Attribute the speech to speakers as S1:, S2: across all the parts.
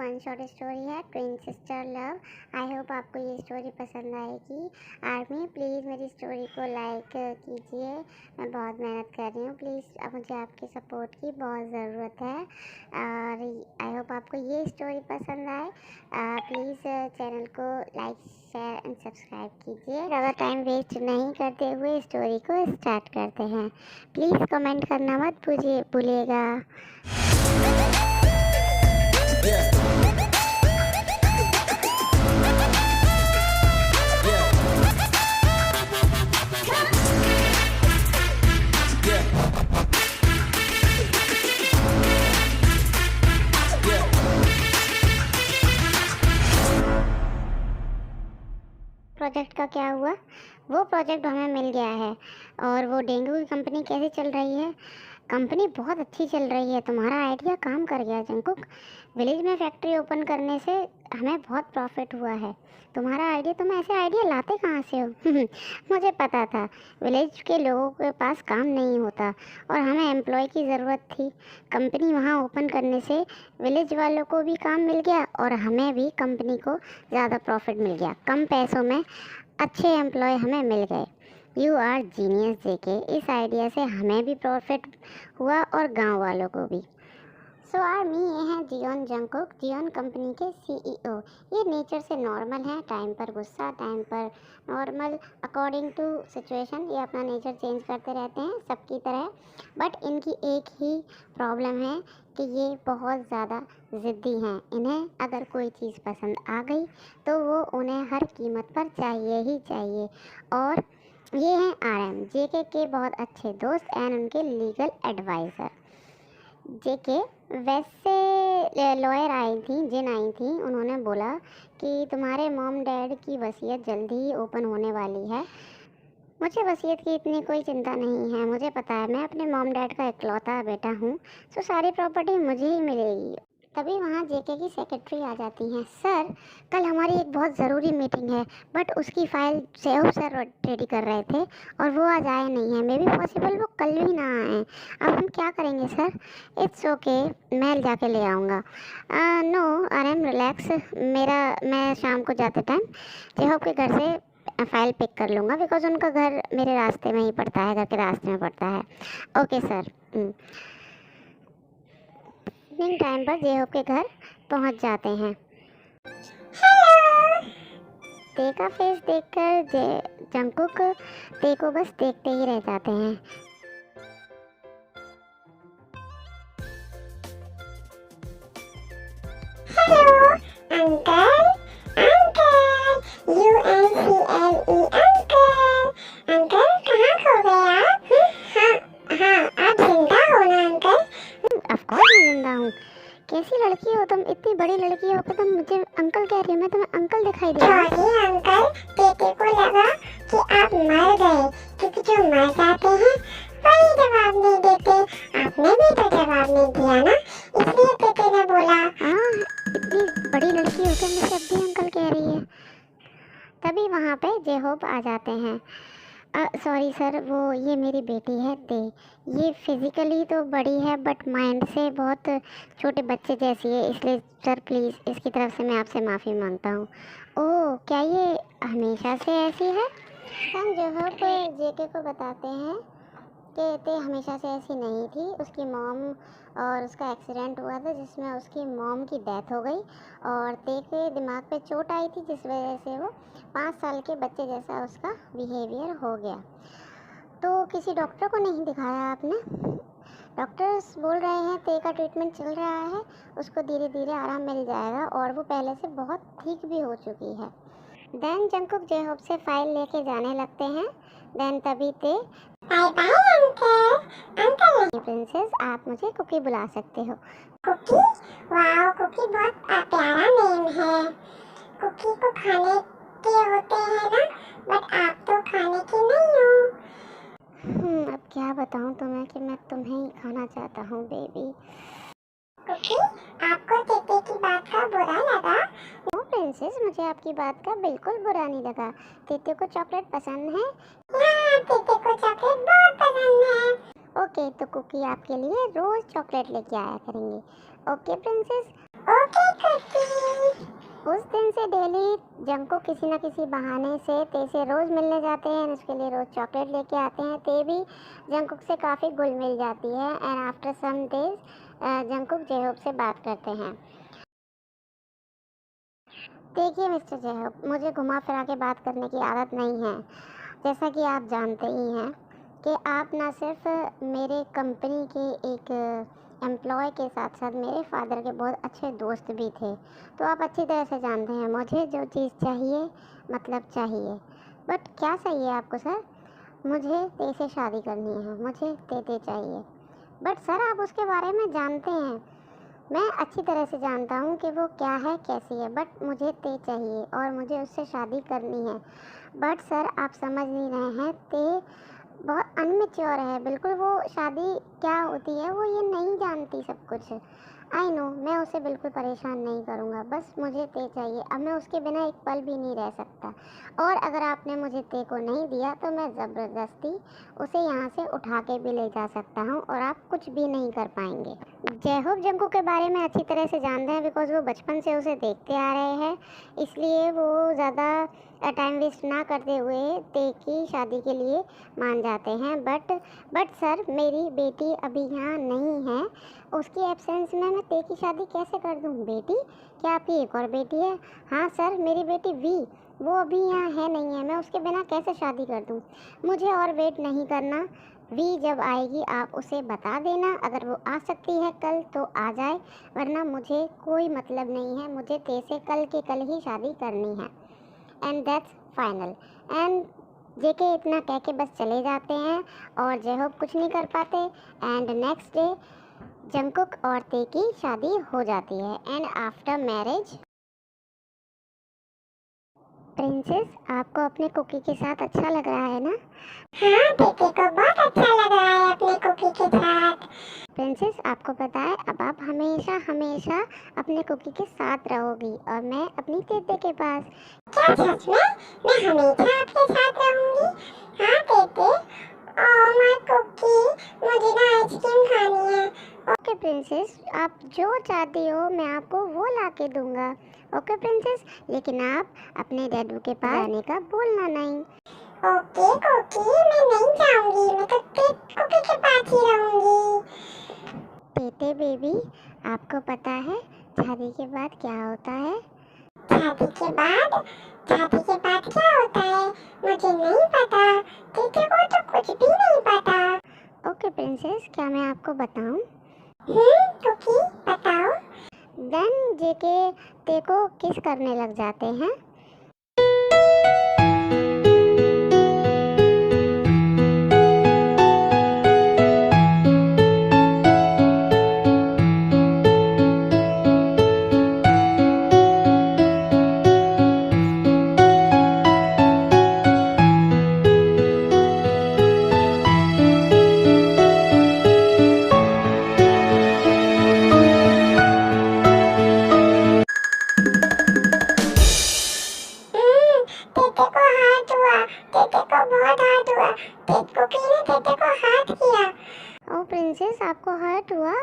S1: One shot story है twin sister love. I hope आपको ये स्टोरी पसंद आएगी। आर्मी प्लीज़ मेरी स्टोरी को लाइक कीजिए, मैं बहुत मेहनत कर रही हूँ। प्लीज़ मुझे आपकी सपोर्ट की बहुत ज़रूरत है और आई होप आपको ये स्टोरी पसंद आए। प्लीज़ चैनल को लाइक शेयर एंड सब्सक्राइब कीजिए। ज़्यादा टाइम वेस्ट नहीं करते हुए स्टोरी को स्टार्ट करते हैं। प्लीज़ कमेंट करना मत भूलिएगा। प्रोजेक्ट का क्या हुआ? वो प्रोजेक्ट हमें मिल गया है। और वो डेंगू की कंपनी कैसे चल रही है? कंपनी बहुत अच्छी चल रही है। तुम्हारा आइडिया काम कर गया जंकुक। विलेज में फैक्ट्री ओपन करने से हमें बहुत प्रॉफिट हुआ है। तुम्हारा आइडिया, तुम ऐसे आइडिया लाते कहाँ से हो? मुझे पता था विलेज के लोगों के पास काम नहीं होता और हमें एम्प्लॉय की ज़रूरत थी। कंपनी वहाँ ओपन करने से विलेज वालों को भी काम मिल गया और हमें भी कंपनी को ज़्यादा प्रॉफिट मिल गया। कम पैसों में अच्छे एम्प्लॉय हमें मिल गए। यू आर जीनियस जेके। इस आइडिया से हमें भी प्रॉफिट हुआ और गांव वालों को भी। सो आर्मी, ये हैं जियोन जंकुक, जियोन कंपनी के सीईओ। ये नेचर से नॉर्मल है, टाइम पर गुस्सा, टाइम पर नॉर्मल, अकॉर्डिंग टू सिचुएशन ये अपना नेचर चेंज करते रहते हैं सबकी तरह। बट इनकी एक ही प्रॉब्लम है कि ये बहुत ज़्यादा ज़िद्दी हैं। इन्हें अगर कोई चीज़ पसंद आ गई तो वो उन्हें हर कीमत पर चाहिए ही चाहिए। और ये हैं आरएम, जेके के बहुत अच्छे दोस्त एंड उनके लीगल एडवाइज़र। जेके वैसे लॉयर जिन आई थी, उन्होंने बोला कि तुम्हारे मॉम डैड की वसीयत जल्दी ही ओपन होने वाली है। मुझे वसीयत की इतनी कोई चिंता नहीं है। मुझे पता है मैं अपने मॉम डैड का इकलौता बेटा हूँ, तो सारी प्रॉपर्टी मुझे ही मिलेगी। तभी वहाँ जेके की सेक्रेटरी आ जाती हैं। सर, कल हमारी एक बहुत ज़रूरी मीटिंग है, बट उसकी फ़ाइल सेव सर रेडी कर रहे थे और वो आज आए नहीं हैं। मे बी पॉसिबल वो कल भी ना आए। अब हम क्या करेंगे सर? इट्स ओके, मैं जाके ले आऊँगा। No RM, relax. मैं शाम को जाते टाइम जेहोप के घर से फ़ाइल पिक कर लूँगा, बिकॉज उनका घर मेरे रास्ते में ही पड़ता है, घर के रास्ते में पड़ता है। Okay sir. इवनिंग टाइम पर जेहोप के घर पहुंच जाते हैं। ते का फेस देखकर जंकुक ते को बस देखते ही रह जाते हैं। Hello uncle, uncle UNCLE uncle, uncle कहाँ खो गए आप? हाँ, आप जिंदा हो ना अंकल? ऑफ कोर्स मैं जिंदा हूँ। कैसी लड़की हो तुम? इतनी बड़ी लड़की हो कि तुम मुझे अंकल कह रही हो? मैं तुम्हें अंकल दिखाई दे रहा हूँ। सॉरी अंकल, बेटे को लगा कि आप मर गए, क्योंकि जो मर जाते हैं वही जवाब नहीं देते। आपने भी तो जवाब नहीं दिया ना, इसलिए बेटे ने बोला। हाँ, इतनी बड़ी लड़की हो के मुझे अब भी अंकल कह रही है। तभी वहाँ पे जेहोप आ जाते हैं। सॉरी सर, वो ये मेरी बेटी है ते। ये फिज़िकली तो बड़ी है बट माइंड से बहुत छोटे बच्चे जैसी है, इसलिए सर प्लीज़ इसकी तरफ से मैं आपसे माफ़ी मांगता हूँ। ओह, क्या ये हमेशा से ऐसी है? हम जेहोप जेके को बताते हैं कि ते हमेशा से ऐसी नहीं थी। उसकी मॉम और उसका एक्सीडेंट हुआ था जिसमें उसकी मॉम की डेथ हो गई और ते के दिमाग पे चोट आई थी, जिस वजह से वो 5 साल के बच्चे जैसा उसका बिहेवियर हो गया। तो किसी डॉक्टर को नहीं दिखाया आपने? डॉक्टर्स बोल रहे हैं ते का ट्रीटमेंट चल रहा है, उसको धीरे धीरे आराम मिल जाएगा और वो पहले से बहुत ठीक भी हो चुकी है। देन जंकुक जेहोप से फाइल लेके जाने लगते हैं। देन तभी ते बाय बाय अंकल, अंकल नहीं प्रिंसेस, आप मुझे कुकी बुला सकते हो। कुकी? वाओ, कुकी बहुत प्यारा नेम है। कुकी को खाने के होते हैं ना, बट आप तो खाने की नहीं हो। अब क्या बताऊं तुम्हें कि मैं तुम्हें ही खाना चाहता हूँ बेबी। कुकी, आपको तेते की बात का बुरा लगा? नो प्रिंसेस, मुझे आपकी बात का बिल्कुल बुरा नहीं लगा। तेते को चॉकलेट पसंद है? हाँ, तेते को चॉकलेट बहुत पसंद है। ओके, तो कुकी आपके लिए रोज चॉकलेट लेके आया करेंगे। Okay princess. Okay cookie.
S2: उस दिन से डेली जंकुक किसी न किसी बहाने से ते से रोज़ मिलने जाते हैं, उसके लिए रोज़ चॉकलेट लेके आते हैं। ते भी जंकुक से काफ़ी घुल मिल जाती है and after some days Jungkook J-Hope से बात करते हैं। देखिए मिस्टर जेहोप, मुझे घुमा फिरा के बात करने की आदत नहीं है। जैसा कि आप जानते ही हैं कि आप ना सिर्फ मेरे कंपनी के एक एम्प्लॉय के साथ साथ मेरे फादर के बहुत अच्छे दोस्त भी थे। तो आप अच्छी तरह से जानते हैं मुझे जो चीज़ चाहिए मतलब चाहिए। बट क्या चाहिए आपको सर? मुझे ते से शादी करनी है, मुझे ते चाहिए। बट सर आप उसके बारे में जानते हैं, मैं अच्छी तरह से जानता हूँ कि वो क्या है कैसी है, बट मुझे ते चाहिए और मुझे उससे शादी करनी है। बट सर आप समझ नहीं रहे हैं, ते बहुत अनमेच्योर है बिल्कुल। वो शादी क्या होती है वो ये नहीं जानती सब कुछ। आई नो, मैं उसे बिल्कुल परेशान नहीं करूँगा, बस मुझे ते चाहिए। अब मैं उसके बिना एक पल भी नहीं रह सकता और अगर आपने मुझे ते को नहीं दिया तो मैं ज़बरदस्ती उसे यहाँ से उठा के भी ले जा सकता हूँ और आप कुछ भी नहीं कर पाएंगे। जयहोप जंकू के बारे में अच्छी तरह से जानते हैं बिकॉज वो बचपन से उसे देखते आ रहे हैं, इसलिए वो ज़्यादा टाइम वेस्ट ना करते हुए ते की शादी के लिए मान जाते हैं। बट सर मेरी बेटी अभी यहाँ नहीं है, उसकी एब्सेंस में मैं ते की शादी कैसे कर दूँ? बेटी? क्या आपकी एक और बेटी है? हाँ सर, मेरी बेटी वी, वो अभी यहाँ है नहीं है, मैं उसके बिना कैसे शादी कर दूँ? मुझे और वेट नहीं करना, वी जब आएगी आप उसे बता देना, अगर वो आ सकती है कल तो आ जाए, वरना मुझे कोई मतलब नहीं है, मुझे ते से कल के कल ही शादी करनी है एंड दैट्स फाइनल। एंड जेके इतना कह के बस चले जाते हैं और जेहोप कुछ नहीं कर पाते एंड नेक्स्ट डे जंकुक और ते की शादी हो जाती है एंड आफ्टर मैरिज प्रिंसेस आपको अपने कुकी के साथ अच्छा लग रहा है ना?
S1: हाँ, दीदी को बहुत अच्छा लग रहा है अपने कुकी के साथ।
S2: प्रिंसेस आपको पता है अब आप हमेशा हमेशा अपने कुकी के साथ रहोगी और मैं अपनी तेते के पास।
S1: क्या सच में? मैं हमेशा आपके साथ रहूंगी। हाँ दीदी। ओह माय कुकी, मुझे ना आइसक्रीम खानी है।
S2: ओके प्रिंसेस, आप जो चाहती हो मैं आपको वो ला के दूंगा। ओके प्रिंसेस, लेकिन आप अपने डैडू के पास जाने का भूलना नहीं।
S1: ओके कुकी, मैं नहीं जाऊंगी, मैं तो कुकी के पास ही रहूंगी।
S2: बेटे बेबी, आपको पता है शादी के बाद क्या होता है?
S1: शादी के बाद? शादी के बाद क्या होता है? मुझे नहीं पता, दीदी को तो कुछ भी नहीं पता।
S2: ओके प्रिंसेस, क्या मैं आपको बताऊं?
S1: कुकी बताओ।
S2: देन जेके ते को किस करने लग जाते हैं।
S1: तेते को हाथ हुआ, तेते को बहुत हाथ हुआ, कुकी ने तेते को हाथ किया।
S2: ओ प्रिंसेस आपको हर्ट हुआ?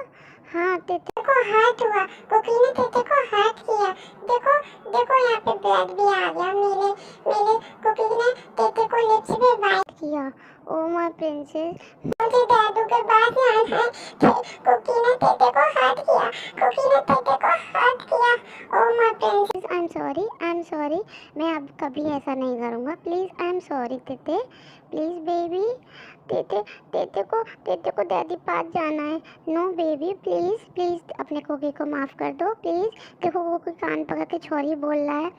S2: हाँ तेते
S1: को हाथ हुआ, कुकी ने तेते को हाथ किया। देखो देखो यहाँ पे ब्लड भी आ गया। मेरे मेरे कुकी ने तेते को लिप्स पे बाइट
S2: किया। ओ माय प्रिंसेस,
S1: मुझे दादू के पास जाना है। कुकी ने तेते को हाथ किया, कुकी ने तेते को हाथ किया। Oh my princess,
S2: I am sorry, मैं अब कभी ऐसा नहीं करूँगा, प्लीज़ आई एम सॉरी तेते, प्लीज़ बेबी। तेते को डैडी पास जाना है। नो बेबी, प्लीज़ प्लीज़ अपने कुकी को माफ़ कर दो प्लीज़। देखो वो कोई कान पकड़ के छोरी बोल रहा है।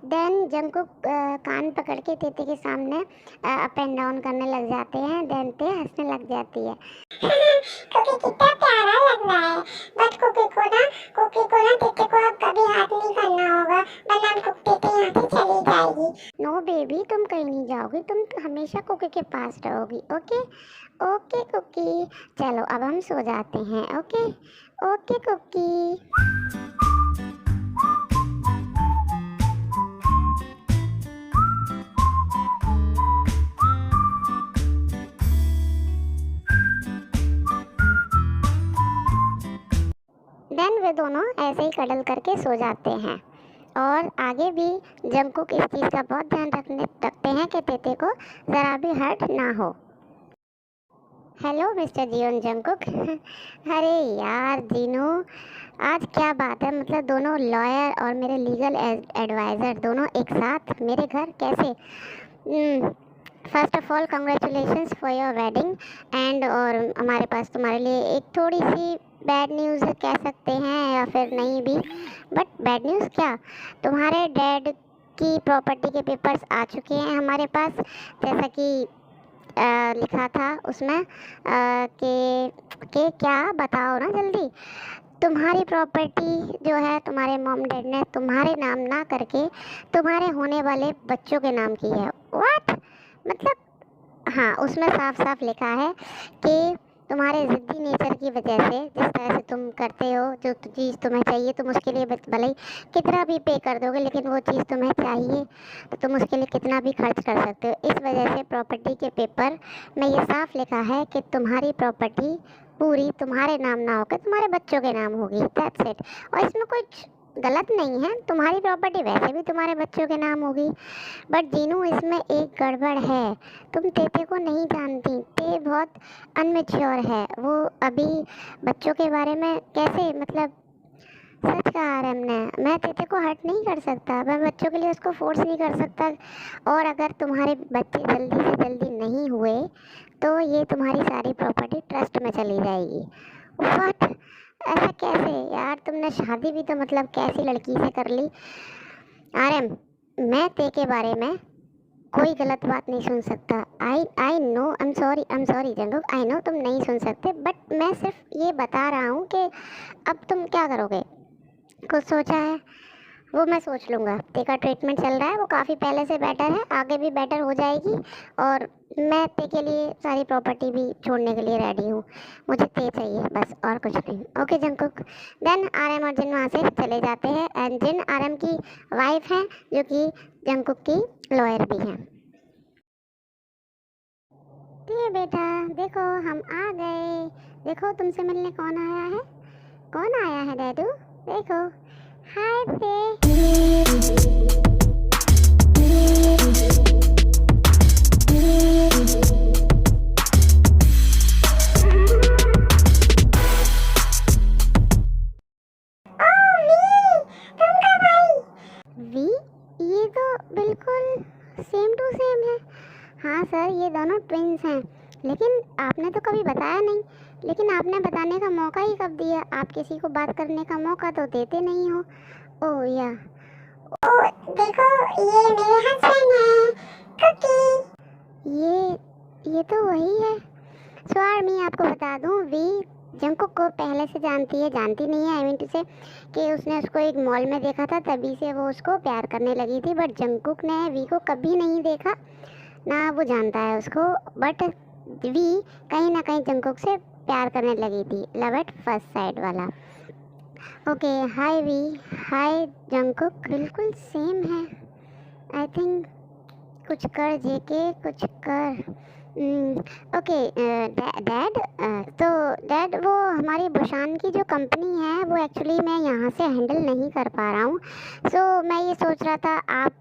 S2: देन जंकुक कान पकड़ के तेते के सामने अप एंड डाउन करने लग जाते हैं। देन ते हंसने लग जाती है।
S1: कुकी कितना प्यारा लग रहा है। बट कुकी को ना तेते को अब कभी हाथ नहीं करना होगा, वरना तेते यहाँ से चली जाएगी।
S2: नो बेबी, तुम कहीं नहीं जाओगी, तुम हमेशा कुकी के पास रहोगी। ओके ओके कुकी, चलो अब हम सो जाते हैं। Okay okay cookie. देन वे दोनों ऐसे ही कडल करके सो जाते हैं और आगे भी जंगकुक इस चीज़ का बहुत ध्यान रखते हैं कि तेते को ज़रा भी हर्ट ना हो। Hello mister Jeon Jungkook. अरे यार जीनू, आज क्या बात है, मतलब दोनों लॉयर और मेरे लीगल एडवाइज़र दोनों एक साथ मेरे घर कैसे? First of all congratulations for your wedding and, और हमारे पास तुम्हारे लिए एक थोड़ी सी बैड न्यूज़ कह सकते हैं या फिर नहीं भी, बट बैड न्यूज़ क्या, तुम्हारे डैड की प्रॉपर्टी के पेपर्स आ चुके हैं हमारे पास, जैसा कि लिखा था उसमें कि क्या बताओ ना जल्दी। तुम्हारी प्रॉपर्टी जो है तुम्हारे मॉम डैड ने तुम्हारे नाम ना करके तुम्हारे होने वाले बच्चों के नाम की है। व्हाट? मतलब हाँ, उसमें साफ साफ लिखा है कि तुम्हारे ज़िद्दी नेचर की वजह से, जिस तरह से तुम करते हो, जो चीज़ तुम्हें चाहिए तुम उसके लिए भले ही कितना भी पे कर दोगे, लेकिन वो चीज़ तुम्हें चाहिए तो तुम उसके लिए कितना भी खर्च कर सकते हो। इस वजह से प्रॉपर्टी के पेपर में ये साफ लिखा है कि तुम्हारी प्रॉपर्टी पूरी तुम्हारे नाम ना होकर तुम्हारे बच्चों के नाम होगी। That's it. और इसमें कुछ गलत नहीं है, तुम्हारी प्रॉपर्टी वैसे भी तुम्हारे बच्चों के नाम होगी। बट जीनू, इसमें एक गड़बड़ है, तुम तेते को नहीं जानती, ते बहुत अनमेच्योर है, वो अभी बच्चों के बारे में कैसे, मतलब सच कहा आरएम ने, मैं तेते को हर्ट नहीं कर सकता, मैं बच्चों के लिए उसको फोर्स नहीं कर सकता, और अगर तुम्हारे बच्चे जल्दी से जल्दी नहीं हुए तो ये तुम्हारी सारी प्रॉपर्टी ट्रस्ट में चली जाएगी। व्हाट? ऐसा कैसे यार, तुमने शादी भी तो मतलब कैसी लड़की से कर ली? आरएम, मैं ते के बारे में कोई गलत बात नहीं सुन सकता। I know, I am sorry Jungkook, I know तुम नहीं सुन सकते, बट मैं सिर्फ ये बता रहा हूँ कि अब तुम क्या करोगे, कुछ सोचा है? वो मैं सोच लूँगा, ते का ट्रीटमेंट चल रहा है, वो काफ़ी पहले से बेटर है, आगे भी बेटर हो जाएगी, और मैं ते के लिए सारी प्रॉपर्टी भी छोड़ने के लिए रेडी हूँ, मुझे ते चाहिए बस, और कुछ नहीं। Okay Jungkook. देन आरएम और जिन वहाँ से चले जाते हैं, एंड जिन आरएम की वाइफ हैं, जो कि जंगकुक की लॉयर भी हैं। ते बेटा देखो, हम आ गए, देखो तुमसे मिलने कौन आया है, कौन आया है डैडू, देखो। हाय ते। वी, ये तो बिल्कुल सेम टू सेम है। हाँ सर, ये दोनों ट्विंस हैं, लेकिन आपने तो कभी बताया नहीं, लेकिन आपने बताने का मौका ही कब दिया, आप किसी को बात करने का मौका तो देते नहीं हो। ओह या,
S1: ओ देखो, ये मेरे हस्बैंड हैं, कुकी।
S2: ये तो वही है। स्वार मैं आपको बता दूं, वी जंगकुक को पहले से जानती नहीं है, आई मीन टू से कि उसने उसको एक मॉल में देखा था, तभी से वो उसको प्यार करने लगी थी, बट जंगकुक ने वी को कभी नहीं देखा, ना वो जानता है उसको, बट वी कहीं ना कहीं जंगकुक से प्यार करने लगी थी, लव एट फर्स्ट साइड वाला। Okay, hi V, hi Jungkook, बिल्कुल सेम है। आई थिंक कुछ कर जेके, कुछ कर। ओके डैड, तो डैड वो हमारी बुशान की जो कंपनी है वो एक्चुअली मैं यहाँ से हैंडल नहीं कर पा रहा हूँ, सो मैं ये सोच रहा था, आप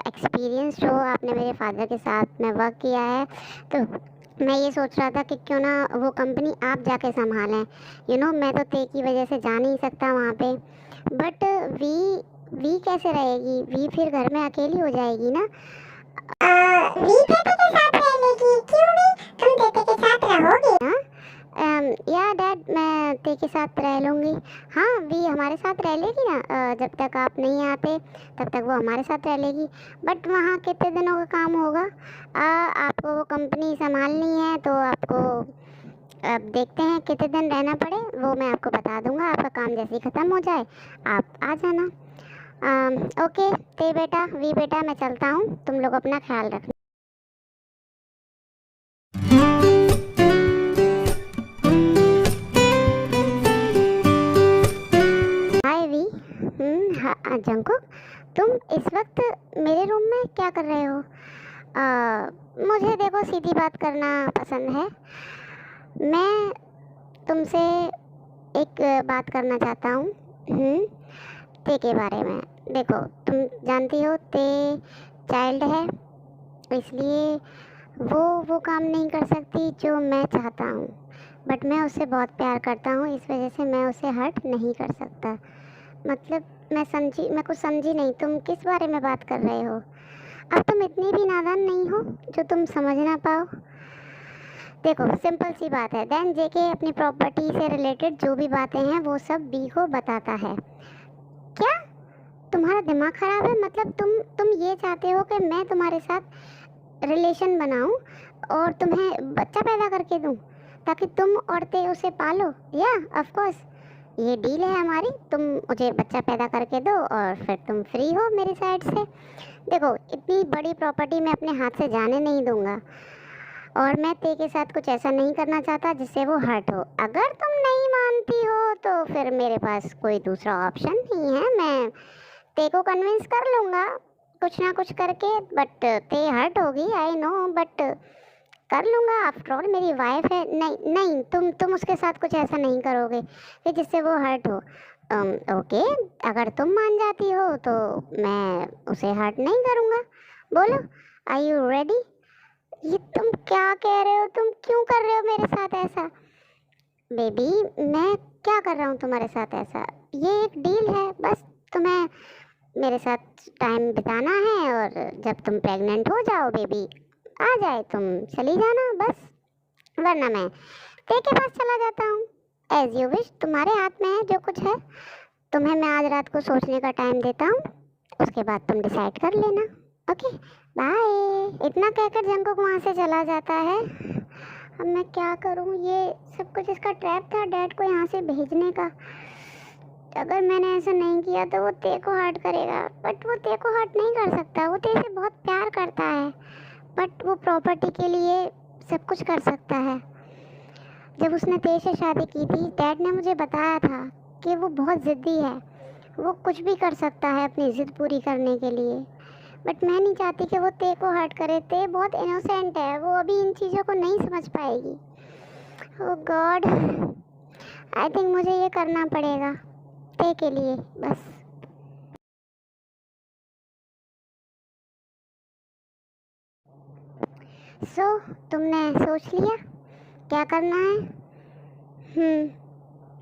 S2: एक्सपीरियंस जो आपने मेरे फादर के साथ में वर्क किया है, तो मैं ये सोच रहा था कि क्यों ना वो कंपनी आप जाके संभालें। यू नो, मैं तो ते की वजह से जा नहीं सकता वहाँ पे, बट वी कैसे रहेगी, वी फिर घर में अकेली हो जाएगी ना।
S1: वी तेते के साथ रहेगी, क्यों नहीं, तुम तेते के साथ रहोगे?
S2: या डैड, मैं ते के साथ रह लूँगी। हाँ, वी हमारे साथ रह लेगी ना, जब तक आप नहीं आते तब तक वो हमारे साथ रह लेगी, बट वहाँ कितने दिनों का काम होगा? आपको वो कंपनी संभालनी है, तो आपको अब देखते हैं कितने दिन रहना पड़े, वो मैं आपको बता दूँगा, आपका काम जैसे ही ख़त्म हो जाए आप आ जाना। ओके ते बेटा, वी बेटा, मैं चलता हूँ, तुम लोग अपना ख्याल रखना। Hi we. हाँ जंगकुक, तुम इस वक्त मेरे रूम में क्या कर रहे हो? मुझे देखो सीधी बात करना पसंद है, मैं तुमसे एक बात करना चाहता हूँ। ते के बारे में। देखो तुम जानती हो ते चाइल्ड है, इसलिए वो काम नहीं कर सकती जो मैं चाहता हूँ, बट मैं उससे बहुत प्यार करता हूँ, इस वजह से मैं उसे हर्ट नहीं कर सकता। मतलब मैं कुछ समझी नहीं, तुम किस बारे में बात कर रहे हो? अब तुम इतनी भी नादान नहीं हो जो तुम समझ ना पाओ। देखो सिंपल सी बात है, देन जेके अपनी प्रॉपर्टी से रिलेटेड जो भी बातें हैं वो सब बी को बताता है। क्या तुम्हारा दिमाग खराब है? मतलब तुम ये चाहते हो कि मैं तुम्हारे साथ रिलेशन बनाऊं और तुम्हें बच्चा पैदा करके दूं ताकि तुम और ते उसे पालो? या ऑफ कोर्स ये डील है हमारी, तुम मुझे बच्चा पैदा करके दो और फिर तुम फ्री हो मेरी साइड से। देखो इतनी बड़ी प्रॉपर्टी मैं अपने हाथ से जाने नहीं दूंगा और मैं ते के साथ कुछ ऐसा नहीं करना चाहता जिससे वो हर्ट हो। अगर तुम नहीं मानती हो तो फिर मेरे पास कोई दूसरा ऑप्शन नहीं है, मैं ते को कन्विंस कर लूँगा कुछ ना कुछ करके, बट ते हर्ट होगी आई नो, बट कर लूँगा, आफ्टर ऑल मेरी वाइफ है। नहीं नहीं, तुम उसके साथ कुछ ऐसा नहीं करोगे कि जिससे वो हर्ट हो। ओके, अगर तुम मान जाती हो तो मैं उसे हर्ट नहीं करूँगा। बोलो, आर यू रेडी? ये तुम क्या कह रहे हो? तुम क्यों कर रहे हो मेरे साथ ऐसा? बेबी मैं क्या कर रहा हूँ तुम्हारे साथ ऐसा? ये एक डील है, बस तुम्हें मेरे साथ टाइम बिताना है और जब तुम प्रेग्नेंट हो जाओ, बेबी आ जाए, तुम चली जाना बस, वरना मैं ते के पास चला जाता हूँ। एज यू विश, तुम्हारे हाथ में है जो कुछ है। तुम्हें मैं आज रात को सोचने का टाइम देता हूँ, उसके बाद तुम डिसाइड कर लेना। Okay bye. इतना कहकर जंकुक वहाँ से चला जाता है। अब मैं क्या करूँ? ये सब कुछ इसका ट्रैप था डैड को यहाँ से भेजने का। अगर मैंने ऐसा नहीं किया तो वो ते को हर्ट करेगा, बट वो ते को हर्ट नहीं कर सकता, वो ते से बहुत प्यार करता है, बट वो प्रॉपर्टी के लिए सब कुछ कर सकता है। जब उसने ते से शादी की थी, डैड ने मुझे बताया था कि वो बहुत ज़िद्दी है, वो कुछ भी कर सकता है अपनी ज़िद पूरी करने के लिए, बट मैं नहीं चाहती कि वो ते को हर्ट करे। ते बहुत इनोसेंट है, वो अभी इन चीज़ों को नहीं समझ पाएगी। ओह गॉड, आई थिंक मुझे ये करना पड़ेगा ते के लिए बस। तुमने सोच लिया क्या करना है?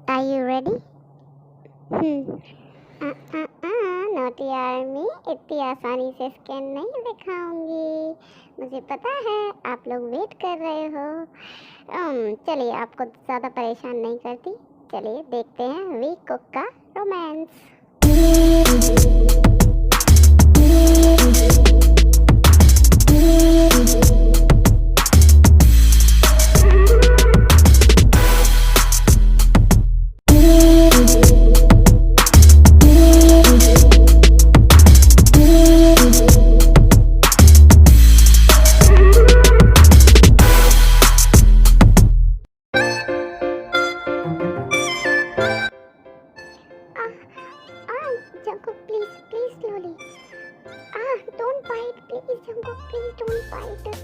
S2: Are you ready? Naughty army इतनी आसानी से स्कैन नहीं दिखाऊंगी, मुझे पता है आप लोग वेट कर रहे हो। चलिए आपको ज़्यादा परेशान नहीं करती, चलिए देखते हैं वीक कुक का romance. Jungkook, please slowly. Don't bite, please Jungkook, please don't bite.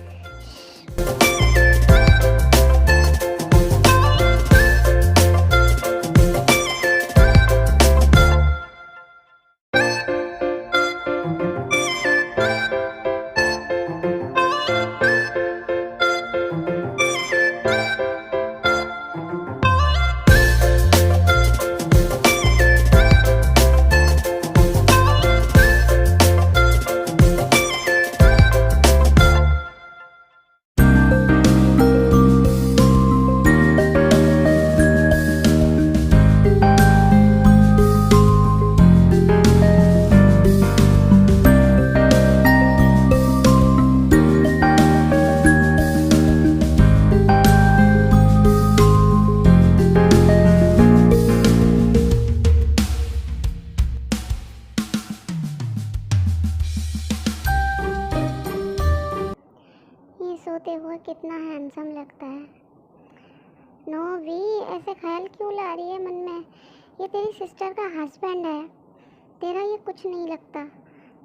S2: सोते हुए कितना हैंडसम लगता है। नो वी, ऐसे ख्याल क्यों ला रही है मन में? ये तेरी सिस्टर का हस्बैंड है, तेरा ये कुछ नहीं लगता,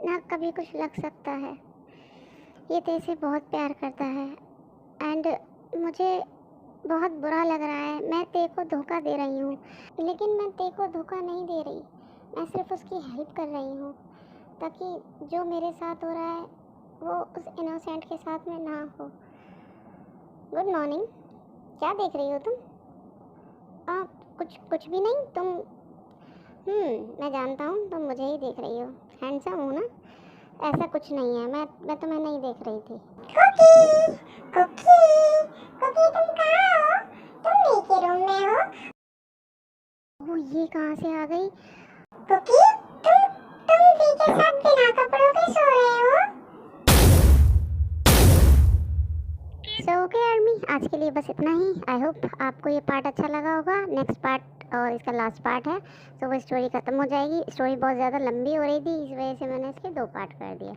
S2: ना कभी कुछ लग सकता है। ये तेरे से बहुत प्यार करता है एंड मुझे बहुत बुरा लग रहा है। मैं तेरे को धोखा दे रही हूँ, लेकिन मैं तेरे को धोखा नहीं दे रही, मैं सिर्फ उसकी हेल्प कर रही हूँ ताकि जो मेरे साथ हो रहा है वो उस इनोसेंट के साथ में ना हो। Good morning. क्या देख रही हो तुम? कुछ भी नहीं। तुम मैं जानता हूँ तुम मुझे ही देख रही हो। हैंडसम हूँ ना? ऐसा कुछ नहीं है, मैं तुम्हें नहीं देख रही थी।
S1: कुकी कुकी कुकी तुम कहाँ हो? तुम नीचे रूम में हो?
S2: वो ये कहाँ से आ गई?
S1: कुकी तुम भी के साथ बिना कपड़ों के सो रहे हो?
S2: सो ओके आर्मी, आज के लिए बस इतना ही। आई होप आपको ये पार्ट अच्छा लगा होगा। नेक्स्ट पार्ट और इसका लास्ट पार्ट है, तो वो स्टोरी ख़त्म हो जाएगी। स्टोरी बहुत ज़्यादा लंबी हो रही थी, इस वजह से मैंने इसके 2 पार्ट कर दिए।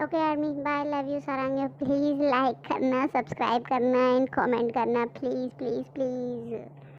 S2: Okay army, bye, love you सारंग। प्लीज़ लाइक करना, सब्सक्राइब करना एंड कमेंट करना, प्लीज़ प्लीज़ प्लीज़।